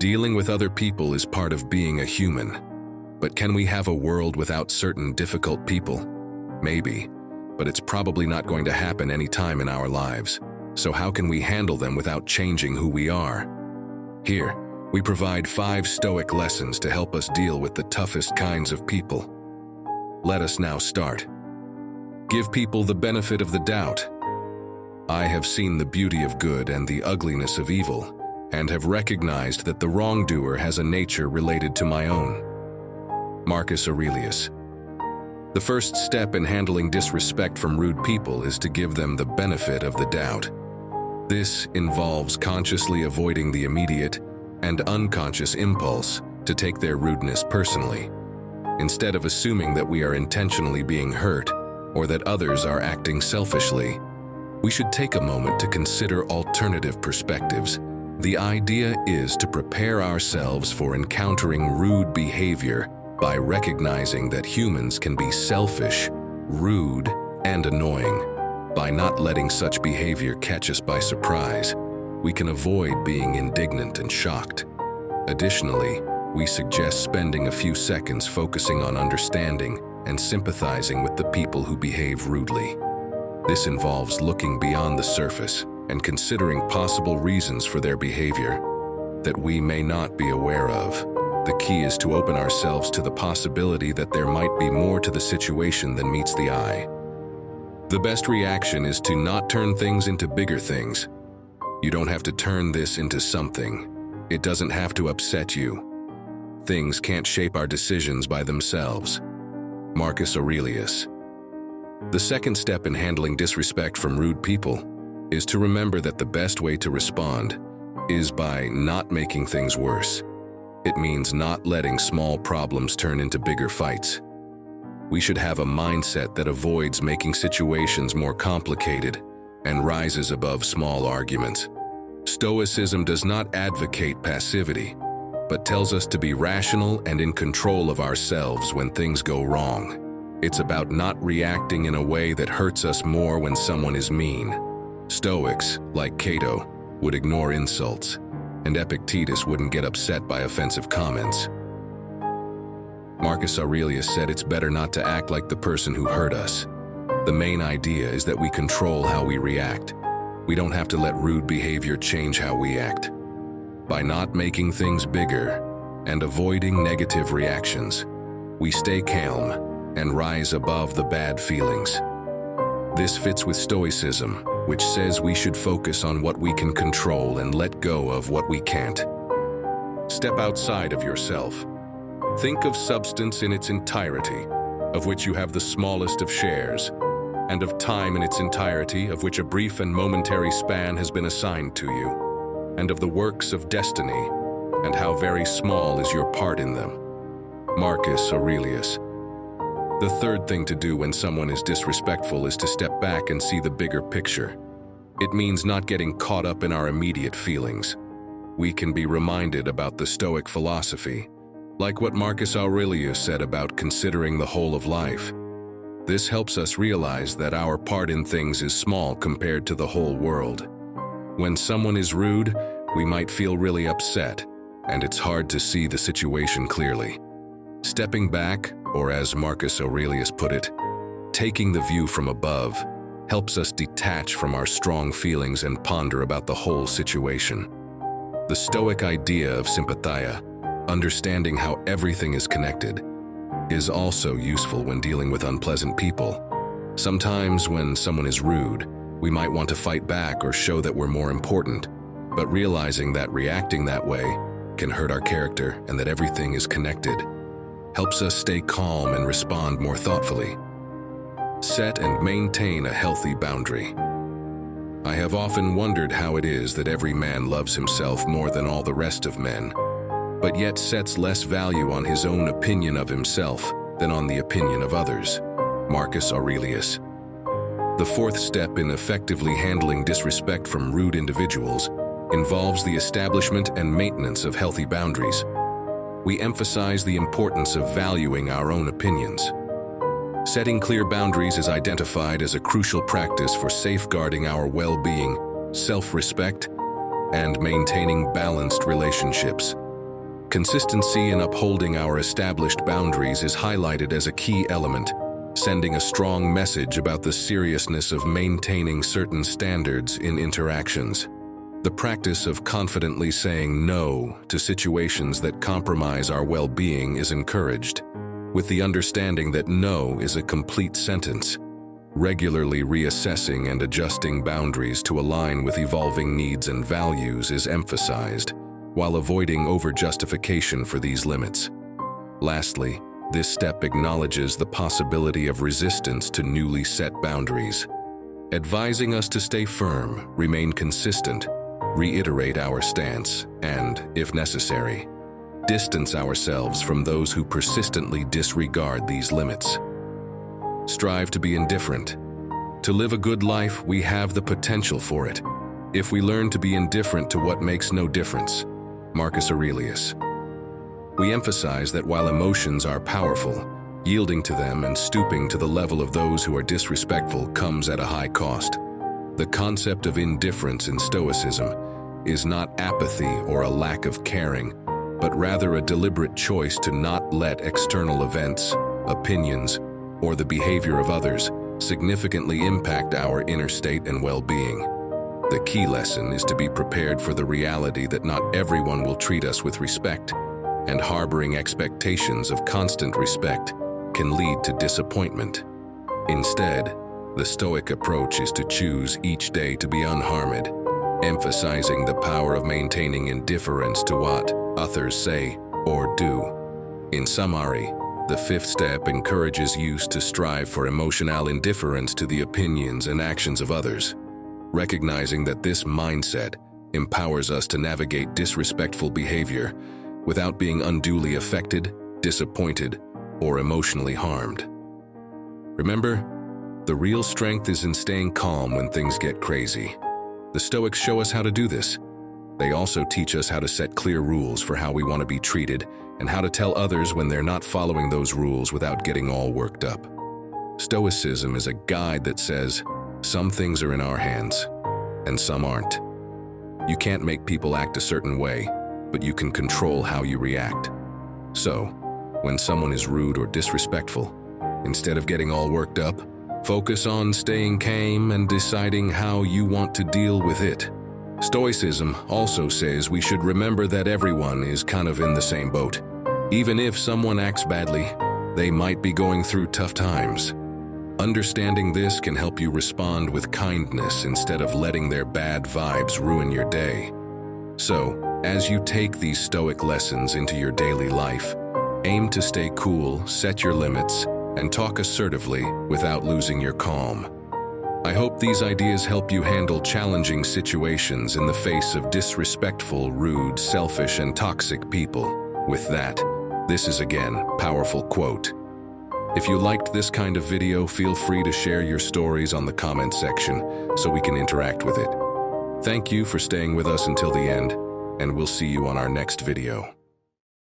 Dealing with other people is part of being a human. But can we have a world without certain difficult people? Maybe, but it's probably not going to happen anytime in our lives. So how can we handle them without changing who we are? Here, we provide 5 Stoic lessons to help us deal with the toughest kinds of people. Let us now start. Give people the benefit of the doubt. I have seen the beauty of good and the ugliness of evil, and have recognized that the wrongdoer has a nature related to my own. Marcus Aurelius. The first step in handling disrespect from rude people is to give them the benefit of the doubt. This involves consciously avoiding the immediate and unconscious impulse to take their rudeness personally, instead of assuming that we are intentionally being hurt or that others are acting selfishly. We should take a moment to consider alternative perspectives. The idea is to prepare ourselves for encountering rude behavior by recognizing that humans can be selfish, rude, and annoying. By not letting such behavior catch us by surprise, we can avoid being indignant and shocked. Additionally, we suggest spending a few seconds focusing on understanding and sympathizing with the people who behave rudely. This involves looking beyond the surface and considering possible reasons for their behavior that we may not be aware of. The key is to open ourselves to the possibility that there might be more to the situation than meets the eye. The best reaction is to not turn things into bigger things. You don't have to turn this into something. It doesn't have to upset you. Things can't shape our decisions by themselves. Marcus Aurelius. The second step in handling disrespect from rude people is to remember that the best way to respond is by not making things worse. It means not letting small problems turn into bigger fights. We should have a mindset that avoids making situations more complicated and rises above small arguments. Stoicism does not advocate passivity, but tells us to be rational and in control of ourselves when things go wrong. It's about not reacting in a way that hurts us more when someone is mean. Stoics, like Cato, would ignore insults, and Epictetus wouldn't get upset by offensive comments. Marcus Aurelius said it's better not to act like the person who hurt us. The main idea is that we control how we react. We don't have to let rude behavior change how we act. By not making things bigger and avoiding negative reactions, we stay calm and rise above the bad feelings. This fits with Stoicism, which says we should focus on what we can control and let go of what we can't. Step outside of yourself. Think of substance in its entirety, of which you have the smallest of shares, and of time in its entirety, of which a brief and momentary span has been assigned to you, and of the works of destiny, and how very small is your part in them. Marcus Aurelius. The third thing to do when someone is disrespectful is to step back and see the bigger picture. It means not getting caught up in our immediate feelings. We can be reminded about the Stoic philosophy, like what Marcus Aurelius said about considering the whole of life. This helps us realize that our part in things is small compared to the whole world. When someone is rude, we might feel really upset, and it's hard to see the situation clearly. Stepping back, or as Marcus Aurelius put it, taking the view from above, helps us detach from our strong feelings and ponder about the whole situation. The Stoic idea of sympathia, understanding how everything is connected, is also useful when dealing with unpleasant people. Sometimes when someone is rude, we might want to fight back or show that we're more important, but realizing that reacting that way can hurt our character and that everything is connected helps us stay calm and respond more thoughtfully. Set and maintain a healthy boundary. I have often wondered how it is that every man loves himself more than all the rest of men, but yet sets less value on his own opinion of himself than on the opinion of others. Marcus Aurelius. The fourth step in effectively handling disrespect from rude individuals involves the establishment and maintenance of healthy boundaries. We emphasize the importance of valuing our own opinions. Setting clear boundaries is identified as a crucial practice for safeguarding our well-being, self-respect, and maintaining balanced relationships. Consistency in upholding our established boundaries is highlighted as a key element, sending a strong message about the seriousness of maintaining certain standards in interactions. The practice of confidently saying no to situations that compromise our well-being is encouraged, with the understanding that no is a complete sentence. Regularly reassessing and adjusting boundaries to align with evolving needs and values is emphasized, while avoiding over-justification for these limits. Lastly, this step acknowledges the possibility of resistance to newly set boundaries, advising us to stay firm, remain consistent, reiterate our stance, and, if necessary, distance ourselves from those who persistently disregard these limits. Strive to be indifferent. To live a good life, we have the potential for it, if we learn to be indifferent to what makes no difference. Marcus Aurelius. We emphasize that while emotions are powerful, yielding to them and stooping to the level of those who are disrespectful comes at a high cost. The concept of indifference in Stoicism is not apathy or a lack of caring, but rather a deliberate choice to not let external events, opinions, or the behavior of others significantly impact our inner state and well-being. The key lesson is to be prepared for the reality that not everyone will treat us with respect, and harboring expectations of constant respect can lead to disappointment. Instead, the Stoic approach is to choose each day to be unharmed, emphasizing the power of maintaining indifference to what others say or do. In summary, the fifth step encourages use to strive for emotional indifference to the opinions and actions of others, recognizing that this mindset empowers us to navigate disrespectful behavior without being unduly affected, disappointed, or emotionally harmed. Remember, the real strength is in staying calm when things get crazy. The Stoics show us how to do this. They also teach us how to set clear rules for how we want to be treated and how to tell others when they're not following those rules without getting all worked up. Stoicism is a guide that says, some things are in our hands, and some aren't. You can't make people act a certain way, but you can control how you react. So, when someone is rude or disrespectful, instead of getting all worked up, focus on staying calm and deciding how you want to deal with it. Stoicism also says we should remember that everyone is kind of in the same boat. Even if someone acts badly, they might be going through tough times. Understanding this can help you respond with kindness instead of letting their bad vibes ruin your day. So, as you take these Stoic lessons into your daily life, aim to stay cool, set your limits, and talk assertively without losing your calm. I hope these ideas help you handle challenging situations in the face of disrespectful, rude, selfish, and toxic people. With that, this is again powerful quote. If you liked this kind of video, feel free to share your stories on the comment section so we can interact with it. Thank you for staying with us until the end, and we'll see you on our next video.